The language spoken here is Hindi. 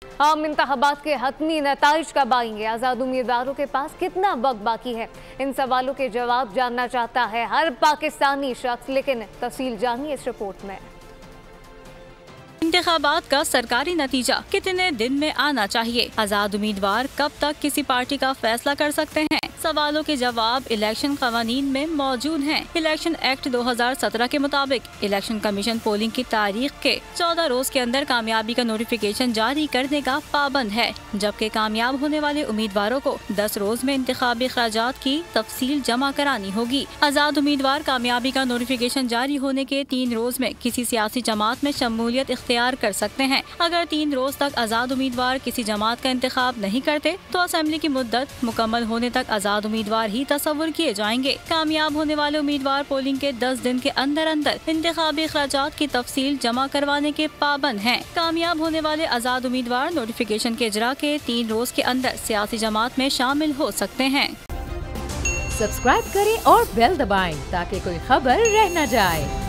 आम इंतखाबात के हतमी नताइज कब आएंगे? आज़ाद उम्मीदवारों के पास कितना वक्त बाकी है? इन सवालों के जवाब जानना चाहता है हर पाकिस्तानी शख्स, लेकिन तफसील जानिए इस रिपोर्ट में। इंतखाबात का सरकारी नतीजा कितने दिन में आना चाहिए? आज़ाद उम्मीदवार कब तक किसी पार्टी का फैसला कर सकते हैं? सवालों के जवाब इलेक्शन कवानीन में मौजूद हैं। इलेक्शन एक्ट 2017 के मुताबिक इलेक्शन कमीशन पोलिंग की तारीख के 14 रोज के अंदर कामयाबी का नोटिफिकेशन जारी करने का पाबंद है, जबकि कामयाब होने वाले उम्मीदवारों को 10 रोज में इंतखाबी अखराजात की तफसील जमा करानी होगी। आज़ाद उम्मीदवार कामयाबी का नोटिफिकेशन जारी होने के 3 रोज में किसी सियासी जमात में शमूलियत इख्तियार कर सकते हैं। अगर 3 रोज तक आज़ाद उम्मीदवार किसी जमात का इंतखाब नहीं करते तो असेंबली की मुद्दत मुकम्मल होने तक आज़ाद उम्मीदवार ही तस्वुर किए जाएंगे। कामयाब होने वाले उम्मीदवार पोलिंग के 10 दिन के अंदर अंदर इंतखाबी अखराजात की तफसील जमा करवाने के पाबंद हैं। कामयाब होने वाले आज़ाद उम्मीदवार नोटिफिकेशन के इजरा के 3 रोज के अंदर सियासी जमात में शामिल हो सकते हैं। सब्सक्राइब करें और बेल दबाएं ताकि कोई खबर रह न जाए।